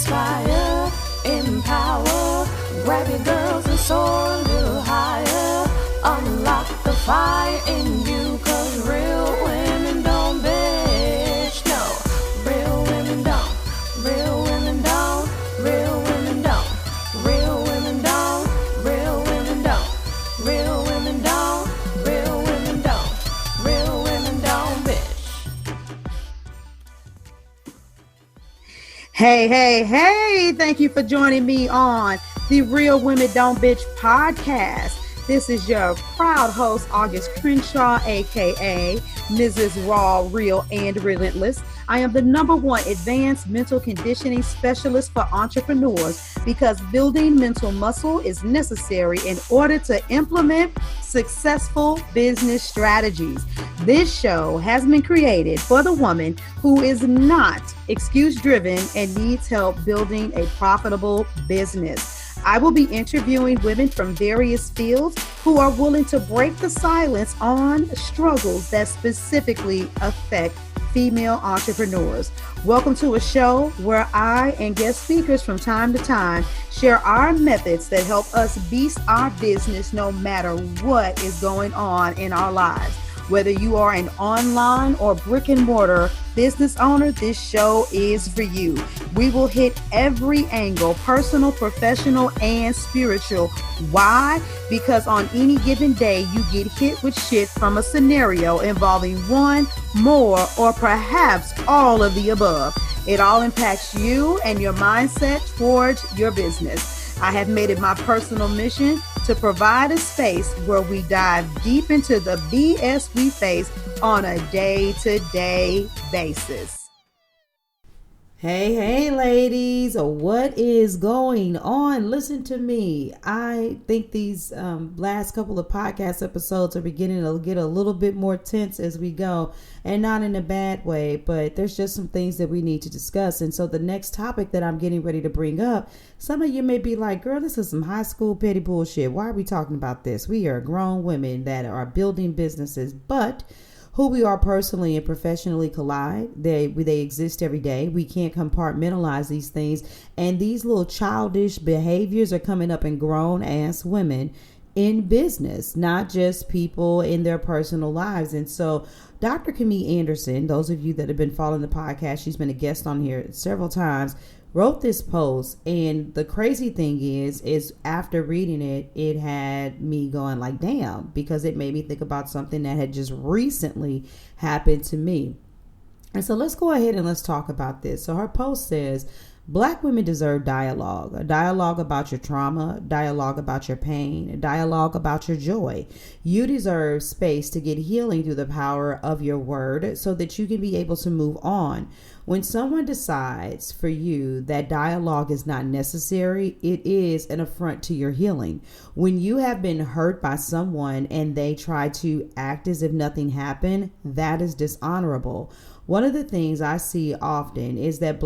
inspire, empower, grab your girls and soar a little higher. Unlock the fire in you, 'cause real women don't bitch, no. Real women don't, real women don't, real women don't, real women don't, real women don't, real women don't, real women don't, real women don't bitch. Hey, thank you for joining me on the Real Women Don't Bitch podcast. This is your proud host, August Crenshaw, aka Mrs. Raw, Real, and Relentless. I am the #1 advanced mental conditioning specialist for entrepreneurs because building mental muscle is necessary in order to implement successful business strategies. This show has been created for the woman who is not excuse-driven and needs help building a profitable business. I will be interviewing women from various fields who are willing to break the silence on struggles that specifically affect female entrepreneurs. Welcome to a show where I and guest speakers from time to time share our methods that help us beast our business no matter what is going on in our lives. Whether you are an online or brick and mortar business owner, this show is for you. We will hit every angle, personal, professional, and spiritual. Why? Because on any given day, you get hit with shit from a scenario involving one, more, or perhaps all of the above. It all impacts you and your mindset towards your business. I have made it my personal mission to provide a space where we dive deep into the BS we face on a day-to-day basis. Hey, ladies, what is going on? Listen to me. I think these last couple of podcast episodes are beginning to get a little bit more tense as we go, and not in a bad way, but there's just some things that we need to discuss. And so the next topic that I'm getting ready to bring up, some of you may be like, girl, this is some high school petty bullshit. Why are we talking about this? We are grown women that are building businesses, but who we are personally and professionally collide. They exist every day. We can't compartmentalize these things. And these little childish behaviors are coming up in grown ass women in business, not just people in their personal lives. And so Dr. Camille Anderson, those of you that have been following the podcast, she's been a guest on here several times, wrote this post. And the crazy thing is after reading it, it had me going like, damn, because it made me think about something that had just recently happened to me. And so let's go ahead and let's talk about this. So her post says, Black women deserve dialogue, a dialogue about your trauma, dialogue about your pain, a dialogue about your joy. You deserve space to get healing through the power of your word so that you can be able to move on. When someone decides for you that dialogue is not necessary, it is an affront to your healing. When you have been hurt by someone and they try to act as if nothing happened, that is dishonorable. One of the things I see often is that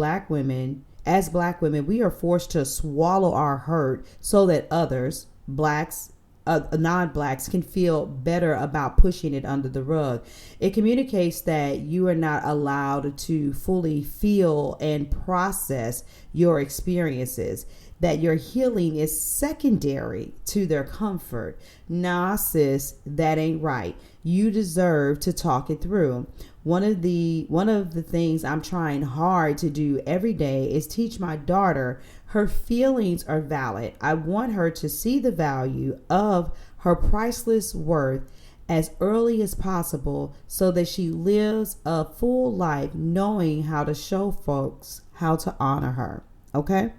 as Black women, we are forced to swallow our hurt so that others, Blacks, non-Blacks, can feel better about pushing it under the rug. It communicates that you are not allowed to fully feel and process your experiences, that your healing is secondary to their comfort. Nah, sis, that ain't right. You deserve to talk it through. One of the things I'm trying hard to do every day is teach my daughter her feelings are valid. I want her to see the value of her priceless worth as early as possible so that she lives a full life knowing how to show folks how to honor her. Okay?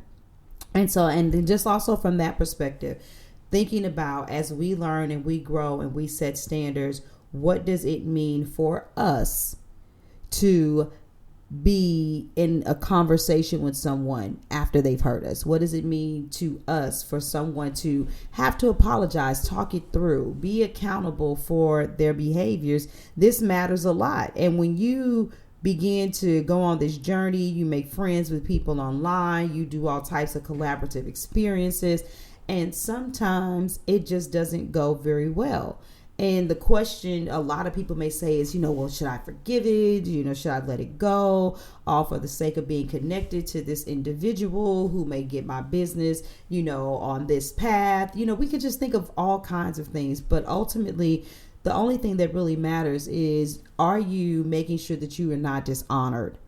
And then just also from that perspective, thinking about as we learn and we grow and we set standards, what does it mean for us to be in a conversation with someone after they've hurt us? What does it mean to us for someone to have to apologize, talk it through, be accountable for their behaviors? This matters a lot. And when you begin to go on this journey, you make friends with people online, you do all types of collaborative experiences, and sometimes it just doesn't go very well. And the question a lot of people may say is, well, should I forgive it? Should I let it go? All for the sake of being connected to this individual who may get my business, on this path. We could just think of all kinds of things. But ultimately, the only thing that really matters is, are you making sure that you are not dishonored?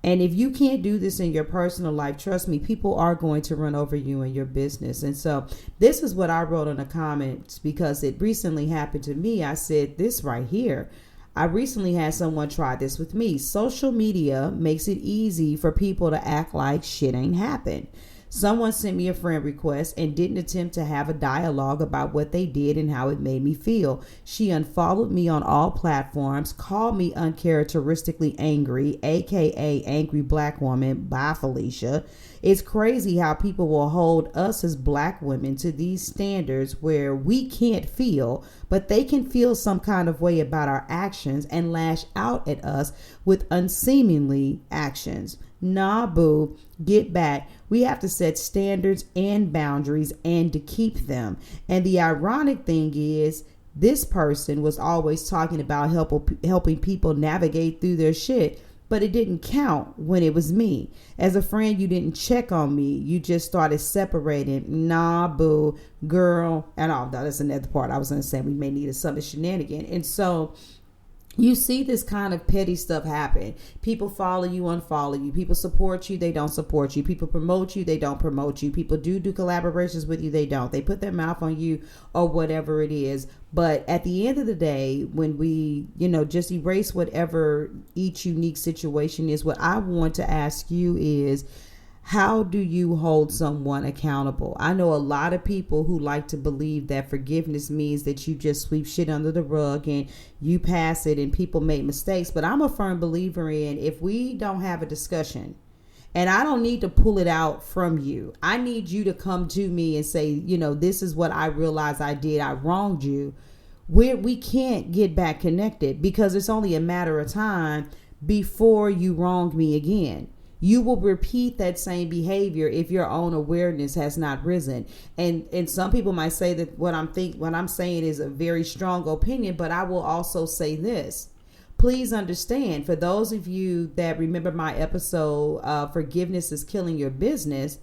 And if you can't do this in your personal life, trust me, people are going to run over you in your business. And so this is what I wrote in the comments because it recently happened to me. I said this right here. I recently had someone try this with me. Social media makes it easy for people to act like shit ain't happened. Someone sent me a friend request and didn't attempt to have a dialogue about what they did and how it made me feel. She unfollowed me on all platforms, called me uncharacteristically angry, aka angry black woman. Bye, Felicia. It's crazy how people will hold us as black women to these standards where we can't feel, but they can feel some kind of way about our actions and lash out at us with unseemly actions. Nah, boo, get back. We have to set standards and boundaries and to keep them. And the ironic thing is, this person was always talking about helping people navigate through their shit, but it didn't count when it was me. As a friend, you didn't check on me. You just started separating. Nah, boo, girl. And all that's another part I was going to say. We may need some shenanigan. And so you see this kind of petty stuff happen. People follow you, unfollow you. People support you, they don't support you. People promote you, they don't promote you. People do collaborations with you, they don't. They put their mouth on you or whatever it is. But at the end of the day, when we, just erase whatever each unique situation is, what I want to ask you is, how do you hold someone accountable? I know a lot of people who like to believe that forgiveness means that you just sweep shit under the rug and you pass it and people make mistakes. But I'm a firm believer in, if we don't have a discussion, and I don't need to pull it out from you, I need you to come to me and say, this is what I realized I did. I wronged you. We can't get back connected because it's only a matter of time before you wronged me again. You will repeat that same behavior if your own awareness has not risen. And some people might say that what I'm saying is a very strong opinion, but I will also say this. Please understand, for those of you that remember my episode, Forgiveness is Killing Your Business,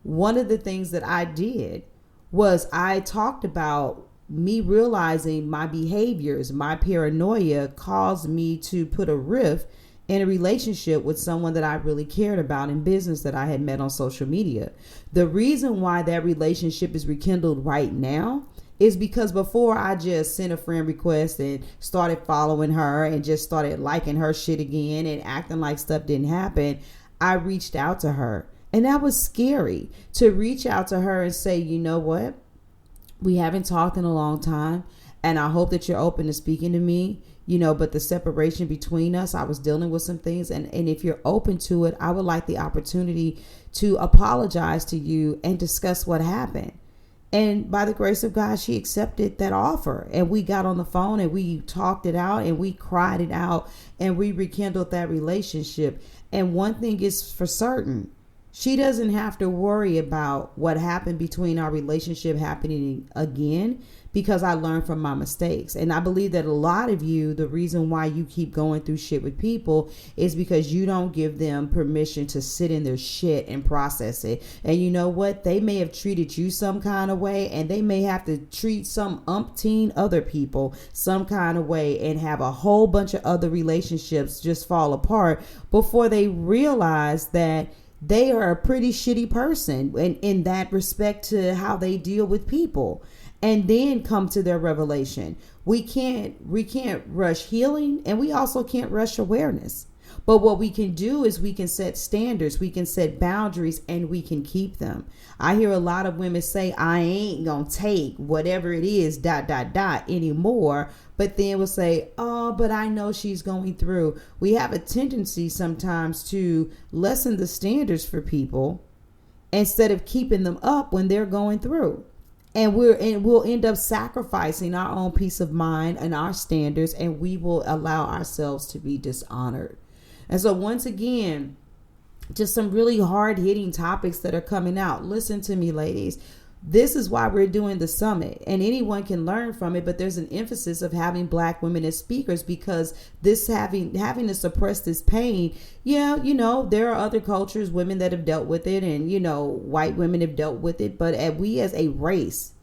one of the things that I did was I talked about me realizing my behaviors, my paranoia caused me to put a rift in a relationship with someone that I really cared about in business that I had met on social media. The reason why that relationship is rekindled right now is because before I just sent a friend request and started following her and just started liking her shit again and acting like stuff didn't happen, I reached out to her. And that was scary, to reach out to her and say, you know what? We haven't talked in a long time, and I hope that you're open to speaking to me. But the separation between us, I was dealing with some things. And if you're open to it, I would like the opportunity to apologize to you and discuss what happened. And by the grace of God, she accepted that offer. And we got on the phone and we talked it out and we cried it out and we rekindled that relationship. And one thing is for certain, she doesn't have to worry about what happened between our relationship happening again, because I learned from my mistakes. And I believe that a lot of you, the reason why you keep going through shit with people is because you don't give them permission to sit in their shit and process it. And you know what? They may have treated you some kind of way, and they may have to treat some umpteen other people some kind of way and have a whole bunch of other relationships just fall apart before they realize that they are a pretty shitty person in that respect to how they deal with people, and then come to their revelation. We can't rush healing, and we also can't rush awareness. But what we can do is we can set standards, we can set boundaries, and we can keep them. I hear a lot of women say, I ain't gonna take whatever it is, ... anymore. But then will say, oh, but I know she's going through. We have a tendency sometimes to lessen the standards for people instead of keeping them up when they're going through. And we'll end up sacrificing our own peace of mind and our standards, and we will allow ourselves to be dishonored. And so once again, just some really hard hitting topics that are coming out. Listen to me, ladies. This is why we're doing the summit, and anyone can learn from it, but there's an emphasis of having Black women as speakers, because this having to suppress this pain. Yeah, there are other cultures, women that have dealt with it, and white women have dealt with it, but we as a race,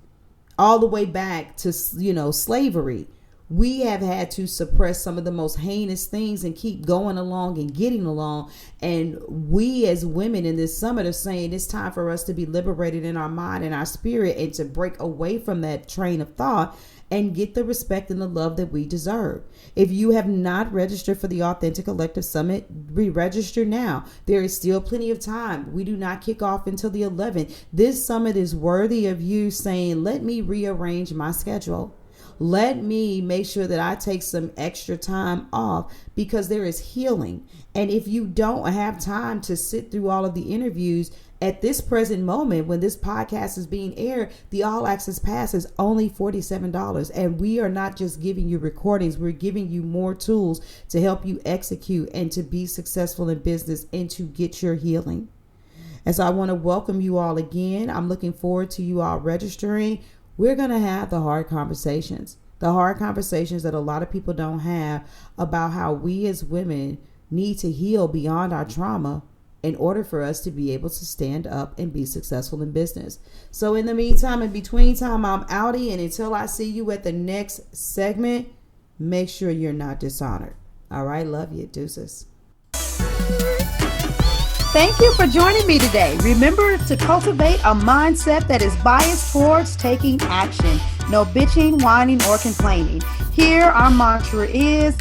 all the way back to slavery, we have had to suppress some of the most heinous things and keep going along and getting along. And we as women in this summit are saying it's time for us to be liberated in our mind and our spirit, and to break away from that train of thought and get the respect and the love that we deserve. If you have not registered for the Authentic Collective Summit, re-register now. There is still plenty of time. We do not kick off until the 11th. This summit is worthy of you saying, let me rearrange my schedule. Let me make sure that I take some extra time off, because there is healing. And if you don't have time to sit through all of the interviews at this present moment, when this podcast is being aired, the All Access Pass is only $47. And we are not just giving you recordings, we're giving you more tools to help you execute and to be successful in business and to get your healing. And so I want to welcome you all again. I'm looking forward to you all registering. We're going to have the hard conversations that a lot of people don't have, about how we as women need to heal beyond our trauma in order for us to be able to stand up and be successful in business. So in the meantime, in between time, I'm outie. And until I see you at the next segment, make sure you're not dishonored. All right. Love you. Deuces. Thank you for joining me today. Remember to cultivate a mindset that is biased towards taking action. No bitching, whining, or complaining. Here, our mantra is,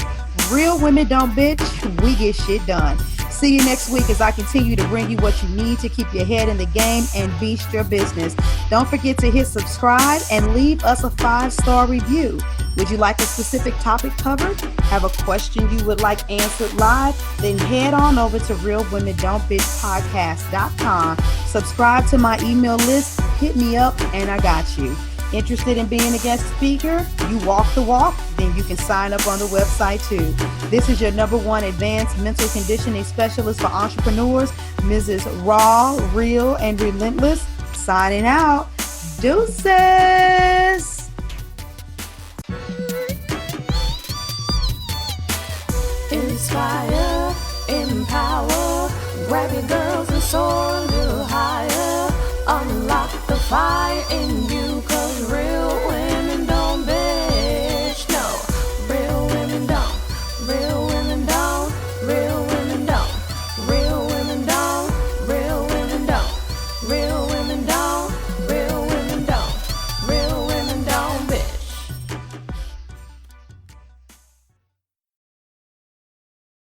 real women don't bitch, we get shit done. See you next week as I continue to bring you what you need to keep your head in the game and beast your business. Don't forget to hit subscribe and leave us a 5-star review. Would you like a specific topic covered? Have a question you would like answered live? Then head on over to realwomendon'tbitchpodcast.com. Subscribe to my email list, hit me up, and I got you. Interested in being a guest speaker? You walk the walk? Then you can sign up on the website too. This is your #1 advanced mental conditioning specialist for entrepreneurs, Mrs. Raw, Real, and Relentless. Signing out. Deuces. Inspire, empower, grab your girls and soar a little higher. Unlock the fire in you, 'cause real